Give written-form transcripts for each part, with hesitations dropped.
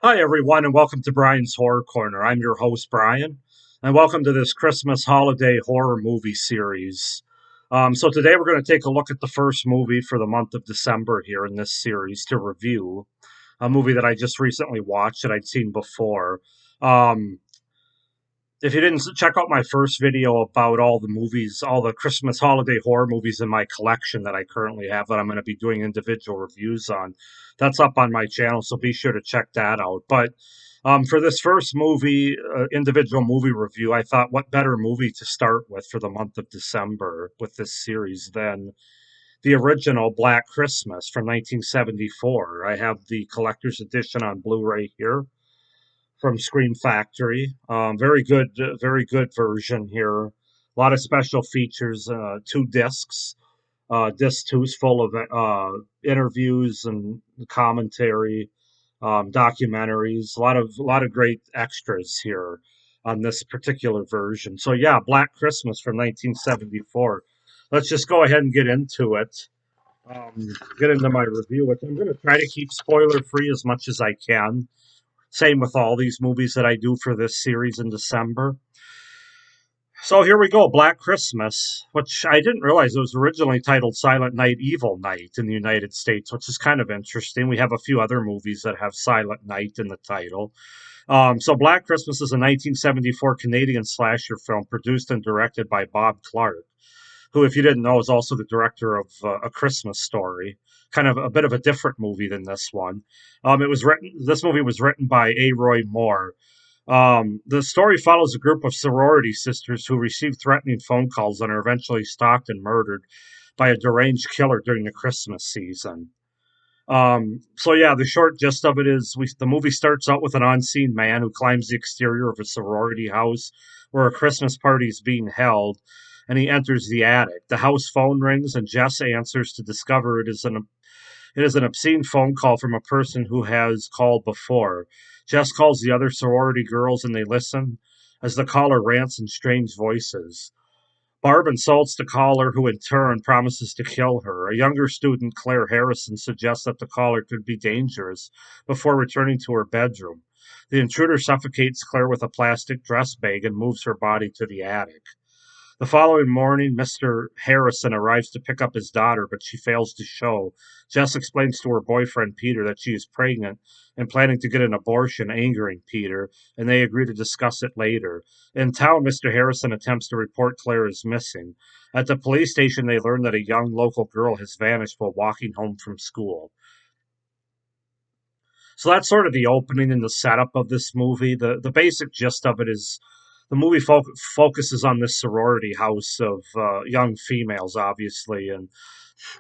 Hi, everyone, and welcome to Brian's Horror Corner. I'm your host, Brian, and welcome to this Christmas holiday horror movie series. So, today we're going to take a look at the first movie for the month of December here in this series to review a movie that I just recently watched that I'd seen before. Um, if you didn't check out my first video about all the movies, all the Christmas holiday horror movies in my collection that I currently have that I'm going to be doing individual reviews on, that's up on my channel, so be sure to check that out. But for this first movie, individual movie review, I thought what better movie to start with for the month of December with this series than the original Black Christmas from 1974. I have the collector's edition on Blu-ray here from Screen Factory. Very good version here. A lot of special features. Two discs. Disc two is full of interviews and commentary, documentaries. A lot of great extras here on this particular version. So yeah, Black Christmas from 1974. Let's just go ahead and get into it. Get into my review, which I'm going to try to keep spoiler free as much as I can. Same with all these movies that I do for this series in December. So here we go, Black Christmas, which I didn't realize it was originally titled Silent Night, Evil Night in the United States, which is kind of interesting. We have a few other movies that have Silent Night in the title. So Black Christmas is a 1974 Canadian slasher film produced and directed by Bob Clark, who, if you didn't know, is also the director of A Christmas Story. Kind of a bit of a different movie than this one. This movie was written by A. Roy Moore. The story follows a group of sorority sisters who receive threatening phone calls and are eventually stalked and murdered by a deranged killer during the Christmas season. So yeah, the short gist of it is the movie starts out with an unseen man who climbs the exterior of a sorority house where a Christmas party is being held, and he enters the attic. The house phone rings, and Jess answers to discover it is an obscene phone call from a person who has called before. Jess calls the other sorority girls, and they listen as the caller rants in strange voices. Barb insults the caller, who in turn promises to kill her. A younger student, Claire Harrison, suggests that the caller could be dangerous before returning to her bedroom. The intruder suffocates Claire with a plastic dress bag and moves her body to the attic. The following morning, Mr. Harrison arrives to pick up his daughter, but she fails to show. Jess explains to her boyfriend, Peter, that she is pregnant and planning to get an abortion, angering Peter, and they agree to discuss it later. In town, Mr. Harrison attempts to report Claire is missing. At the police station, they learn that a young local girl has vanished while walking home from school. So that's sort of the opening and the setup of this movie. The basic gist of it is the movie focuses on this sorority house of young females, obviously, and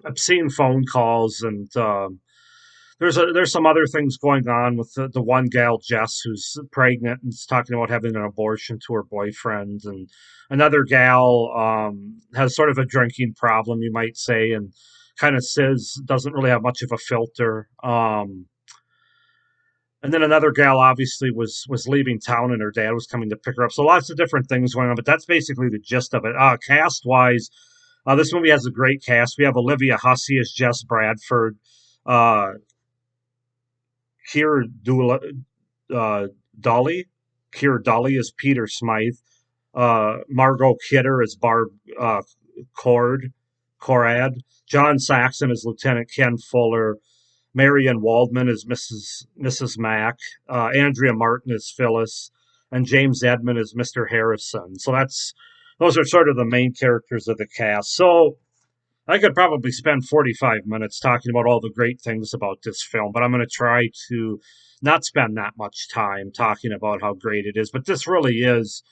obscene phone calls, and there's some other things going on with the one gal, Jess, who's pregnant and is talking about having an abortion to her boyfriend, and another gal has sort of a drinking problem, you might say, and kind of says doesn't really have much of a filter. And then another gal obviously was leaving town, and her dad was coming to pick her up. So lots of different things going on, but that's basically the gist of it. Cast wise, this movie has a great cast. We have Olivia Hussey as Jess Bradford, uh, Keir Dula, uh, Dolly, Keir Dolly as Peter Smythe, Margot Kidder as Barb Cord, Corad, John Saxon as Lieutenant Ken Fuller, Marion Waldman as Mrs. Mack, Andrea Martin as Phyllis, and James Edmund as Mr. Harrison. So those are sort of the main characters of the cast. So I could probably spend 45 minutes talking about all the great things about this film, but I'm going to try to not spend that much time talking about how great it is. But this really is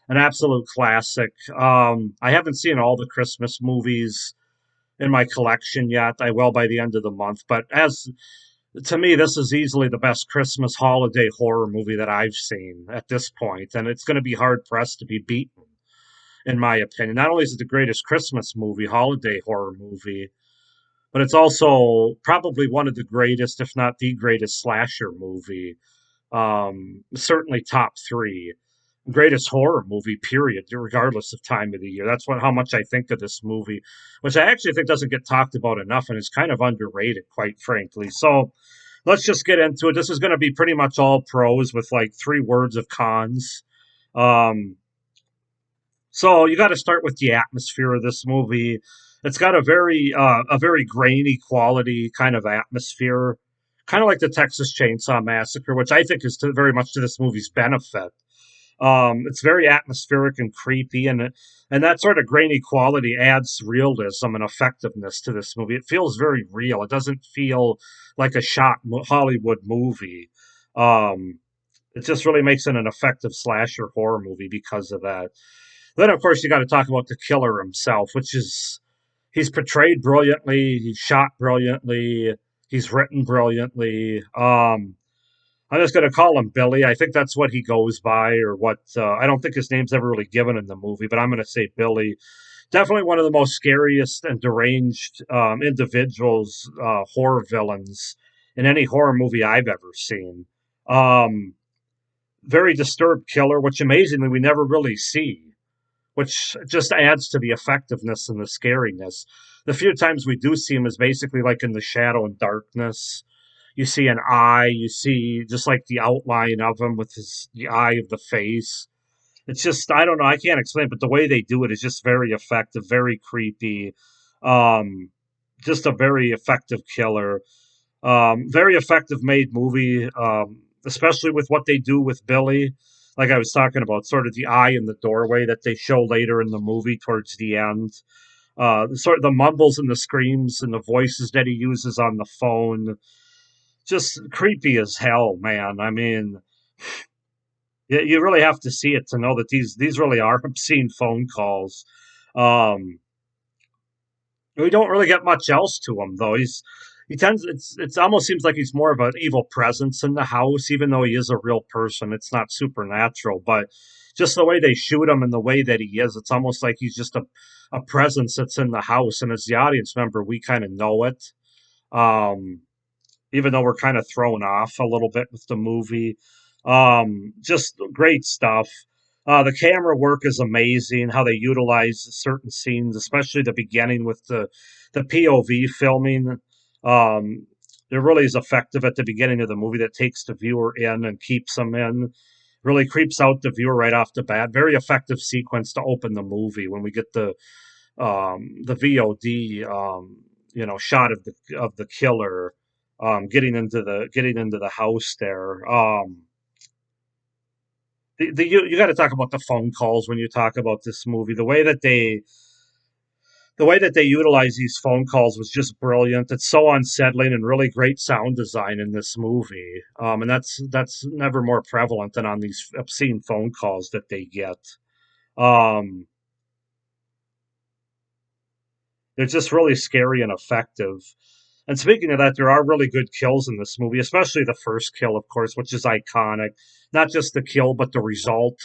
an absolute classic. I haven't seen all the Christmas movies in my collection yet. I will by the end of the month. But as to me, this is easily the best Christmas holiday horror movie that I've seen at this point, and it's going to be hard pressed to be beaten, in my opinion. Not only is it the greatest Christmas movie, holiday horror movie, but it's also probably one of the greatest, if not the greatest, slasher movie. Certainly top three. Greatest horror movie, period, regardless of time of the year. That's how much I think of this movie, which I actually think doesn't get talked about enough and is kind of underrated, quite frankly. So let's just get into it. This is going to be pretty much all prose with like 3 words of cons. Um, so you got to start with the atmosphere of this movie. It's got a very grainy quality kind of atmosphere, kind of like the Texas Chainsaw Massacre, which I think is very much to this movie's benefit. It's very atmospheric and creepy, and that sort of grainy quality adds realism and effectiveness to this movie. It feels very real. It doesn't feel like a shot Hollywood movie. Um, it just really makes it an effective slasher horror movie because of that. Then, of course, you got to talk about the killer himself, which is he's portrayed brilliantly, he's shot brilliantly, he's written brilliantly. I'm just going to call him Billy. I think that's what he goes by, or what. I don't think his name's ever really given in the movie, but I'm going to say Billy. Definitely one of the most scariest and deranged individuals, horror villains in any horror movie I've ever seen. Um, Very disturbed killer, which amazingly we never really see, which just adds to the effectiveness and the scariness. The few times we do see him is basically like in the shadow and darkness. You see an eye, you see just like the outline of him with the eye of the face. It's just I don't know, I can't explain, but the way they do it is just very effective, very creepy. Um, just a very effective killer. Very effective made movie, especially with what they do with Billy. Like I was talking about, sort of the eye in the doorway that they show later in the movie towards the end. Sort of the mumbles and the screams and the voices that he uses on the phone. Just creepy as hell, man. I mean, you really have to see it to know that these really are obscene phone calls. Um, we don't really get much else to him though. He tends it's almost seems like he's more of an evil presence in the house, even though he is a real person. It's not supernatural, but just the way they shoot him and the way that he is, it's almost like he's just a presence that's in the house. And as the audience member, we kind of know it. Um, Even though we're kind of thrown off a little bit with the movie. Just great stuff. The camera work is amazing. How they utilize certain scenes, especially the beginning with the POV filming. Um, it really is effective at the beginning of the movie that takes the viewer in and keeps them in. Really creeps out the viewer right off the bat. Very effective sequence to open the movie when we get the VOD shot of the killer getting into the house there. You got to talk about the phone calls when you talk about this movie. The way that they utilize these phone calls was just brilliant. It's so unsettling and really great sound design in this movie. And that's never more prevalent than on these obscene phone calls that they get. Um, they're just really scary and effective. And speaking of that, there are really good kills in this movie, especially the first kill, of course, which is iconic. Not just the kill, but the result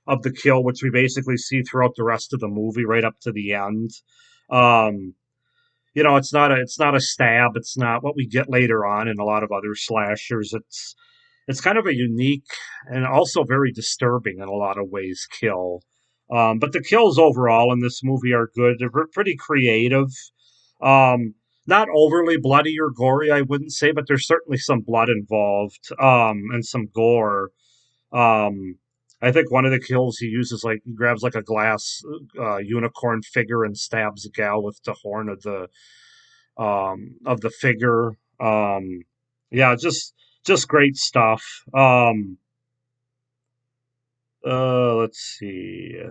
of the kill, which we basically see throughout the rest of the movie, right up to the end. Um, it's not a stab. It's not what we get later on in a lot of other slashers. It's kind of a unique and also very disturbing in a lot of ways kill. But the kills overall in this movie are good. They're pretty creative. Um, Not overly bloody or gory, I wouldn't say, but there's certainly some blood involved, and some gore. Um, I think one of the kills he uses, like he grabs like a glass unicorn figure and stabs a gal with the horn of the figure. Yeah, just great stuff. Let's see.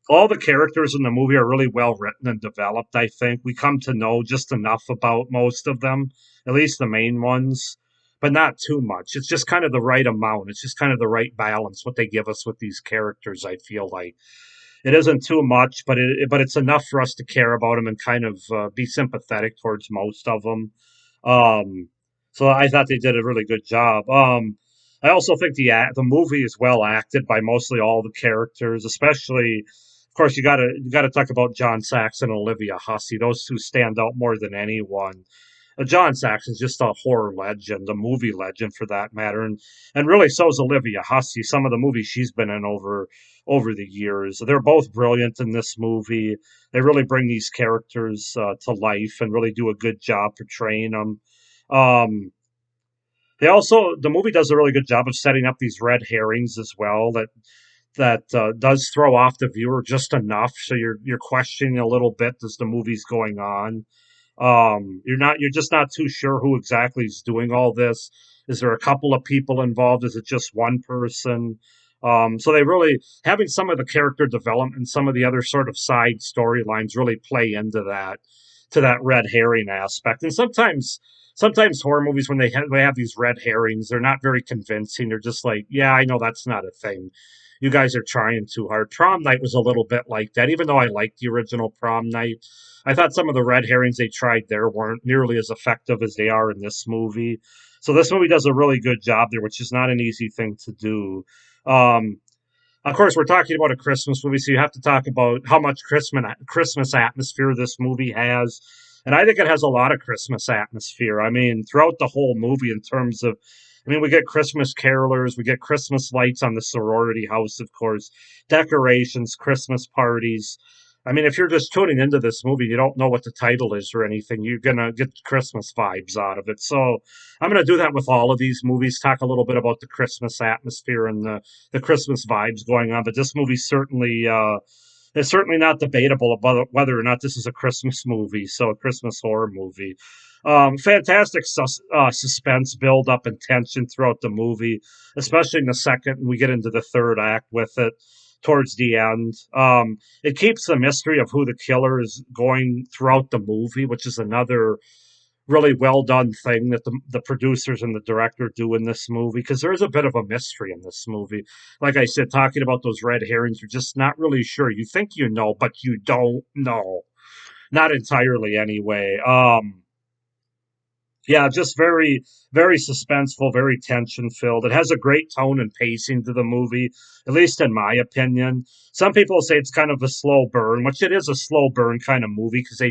All the characters in the movie are really well written and developed, I think. We come to know just enough about most of them, at least the main ones, but not too much. It's just kind of the right amount. It's just kind of the right balance, what they give us with these characters, I feel like. It isn't too much, but it's enough for us to care about them and kind of be sympathetic towards most of them. Um, so I thought they did a really good job. I also think the movie is well acted by mostly all the characters, especially, of course, you got to talk about John Saxon and Olivia Hussey. Those two stand out more than anyone. John Saxon's just a horror legend, a movie legend for that matter, and really so is Olivia Hussey. Some of the movies she's been in over the years, they're both brilliant in this movie. They really bring these characters to life and really do a good job portraying them. Um, the movie does a really good job of setting up these red herrings as well that does throw off the viewer just enough so you're questioning a little bit as the movie's going on. You're just not too sure who exactly is doing all this. Is there a couple of people involved? Is it just one person? So they really having some of the character development and some of the other sort of side storylines really play into that to that red herring aspect. And sometimes horror movies when they have these red herrings, they're not very convincing. They're just like, yeah, I know that's not a thing. You guys are trying too hard. Prom Night was a little bit like that, even though I liked the original Prom Night. I thought some of the red herrings they tried there weren't nearly as effective as they are in this movie. So this movie does a really good job there, which is not an easy thing to do. Um, of course, we're talking about a Christmas movie, so you have to talk about how much Christmas atmosphere this movie has. And I think it has a lot of Christmas atmosphere. I mean, throughout the whole movie, in terms of, I mean, we get Christmas carolers, we get Christmas lights on the sorority house, of course, decorations, Christmas parties. I mean, if you're just tuning into this movie, you don't know what the title is or anything, you're going to get Christmas vibes out of it. So I'm going to do that with all of these movies, talk a little bit about the Christmas atmosphere and the Christmas vibes going on. But this movie certainly it's certainly not debatable about whether or not this is a Christmas movie, so a Christmas horror movie. Fantastic suspense build up and tension throughout the movie, especially in the second. And we get into the third act with it towards the end. It keeps the mystery of who the killer is going throughout the movie, which is another really well done thing that the producers and the director do in this movie because there is a bit of a mystery in this movie. Like I said, talking about those red herrings, you're just not really sure. You think you know, but you don't know. Not entirely, anyway. Yeah, just very suspenseful, very tension filled. It has a great tone and pacing to the movie, at least in my opinion. Some people say it's kind of a slow burn, which it is a slow burn kind of movie because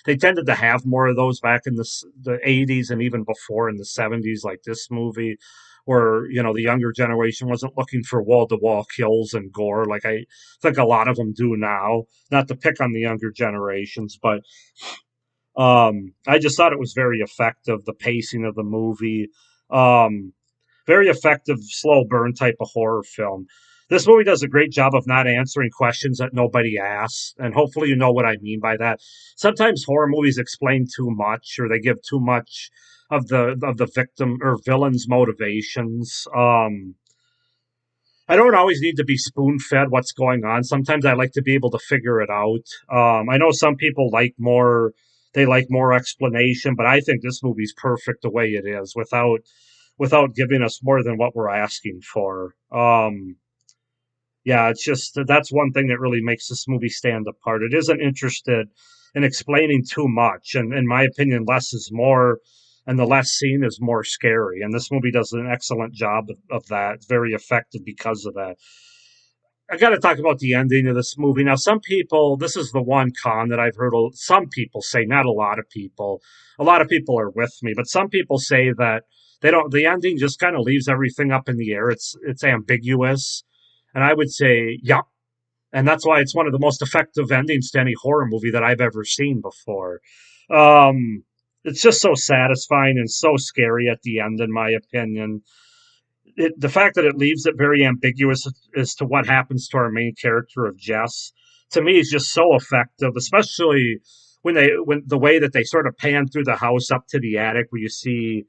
they tended to have more of those back in the 80s and even before in the 70s, like this movie, where the younger generation wasn't looking for wall to wall kills and gore like I think a lot of them do now. Not to pick on the younger generations, but I just thought it was very effective. The pacing of the movie, um, very effective, slow burn type of horror film. This movie does a great job of not answering questions that nobody asks, and hopefully you know what I mean by that. Sometimes horror movies explain too much, or they give too much of the victim or villain's motivations. I don't always need to be spoon fed what's going on. Sometimes I like to be able to figure it out. I know some people like more explanation, but I think this movie's perfect the way it is without giving us more than what we're asking for. Yeah, it's just that's one thing that really makes this movie stand apart. It isn't interested in explaining too much, and in my opinion, less is more, and the less seen is more scary. And this movie does an excellent job of that. It's very effective because of that. I got to talk about the ending of this movie. Now, some people, this is the one con that I've heard some people say, not a lot of people. A lot of people are with me, but some people say that the ending just kind of leaves everything up in the air. It's ambiguous. And I would say, yeah. And that's why it's one of the most effective endings to any horror movie that I've ever seen before. It's just so satisfying and so scary at the end, in my opinion. The fact that it leaves it very ambiguous as to what happens to our main character of Jess, to me, is just so effective, especially when the way that they sort of pan through the house up to the attic where you see,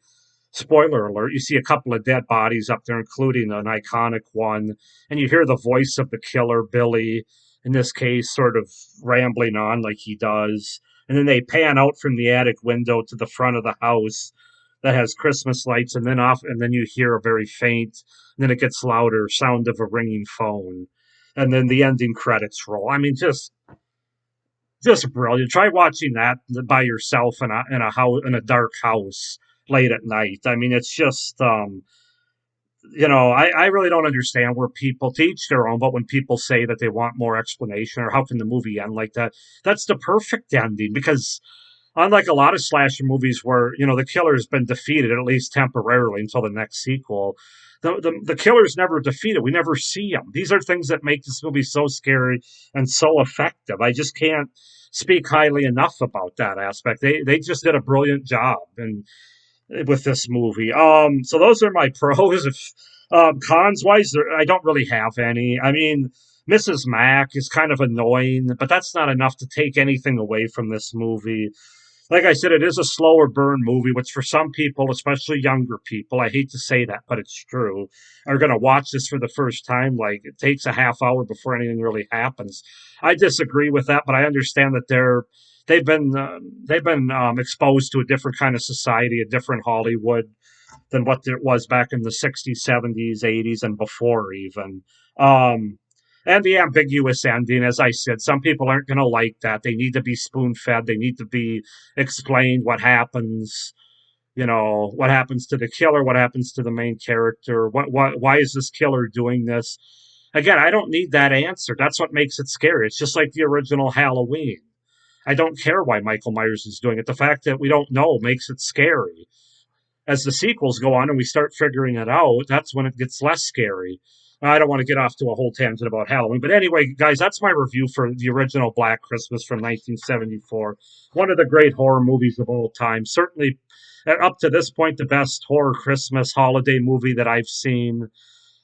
spoiler alert, you see a couple of dead bodies up there, including an iconic one, and you hear the voice of the killer, Billy, in this case, sort of rambling on like he does. And then they pan out from the attic window to the front of the house that has Christmas lights, and then you hear a very faint, and then it gets louder, sound of a ringing phone. And then the ending credits roll. I mean, just brilliant. Try watching that by yourself in a house in a dark house late at night. I mean, it's just I really don't understand where people teach their own, but when people say that they want more explanation or how can the movie end like that, that's the perfect ending because Unlike a lot of slasher movies where, the killer's been defeated, at least temporarily, until the next sequel, the killer's never defeated. We never see him. These are things that make this movie so scary and so effective. I just can't speak highly enough about that aspect. They just did a brilliant job and with this movie. So those are my pros. If cons wise, I don't really have any. I mean, Mrs. Mack is kind of annoying, but that's not enough to take anything away from this movie. Like I said, it is a slower burn movie, which for some people, especially younger people, I hate to say that, but it's true, are going to watch this for the first time. Like it takes a half hour before anything really happens. I disagree with that, but I understand that they've been exposed to a different kind of society, a different Hollywood than what it was back in the 60s, 70s, 80s, and before even. Um, and the ambiguous ending, as I said, some people aren't going to like that. They need to be spoon fed. They need to be explained what happens. What happens to the killer? What happens to the main character? Why is this killer doing this? Again, I don't need that answer. That's what makes it scary. It's just like the original Halloween. I don't care why Michael Myers is doing it. The fact that we don't know makes it scary. As the sequels go on and we start figuring it out, that's when it gets less scary. I don't want to get off to a whole tangent about Halloween. But anyway, guys, that's my review for the original Black Christmas from 1974. One of the great horror movies of all time. Certainly, up to this point, the best horror Christmas holiday movie that I've seen.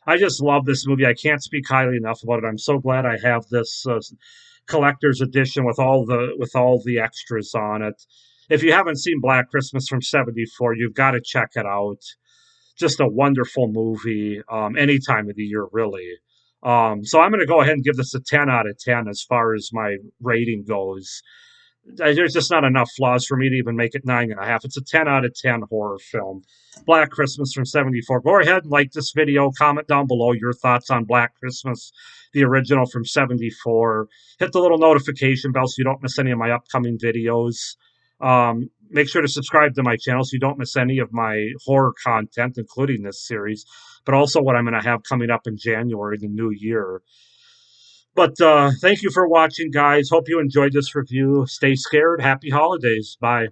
I just love this movie. I can't speak highly enough about it. I'm so glad I have this collector's edition with all the extras on it. If you haven't seen Black Christmas from '74, you've got to check it out. Just a wonderful movie, any time of the year, really. So I'm going to go ahead and give this a 10 out of 10 as far as my rating goes. There's just not enough flaws for me to even make it 9.5. It's a 10 out of 10 horror film. Black Christmas from '74. Go ahead and like this video. Comment down below your thoughts on Black Christmas, the original from '74. Hit the little notification bell so you don't miss any of my upcoming videos. Make sure to subscribe to my channel so you don't miss any of my horror content, including this series, but also what I'm going to have coming up in January, the new year. But thank you for watching, guys. Hope you enjoyed this review. Stay scared. Happy holidays. Bye.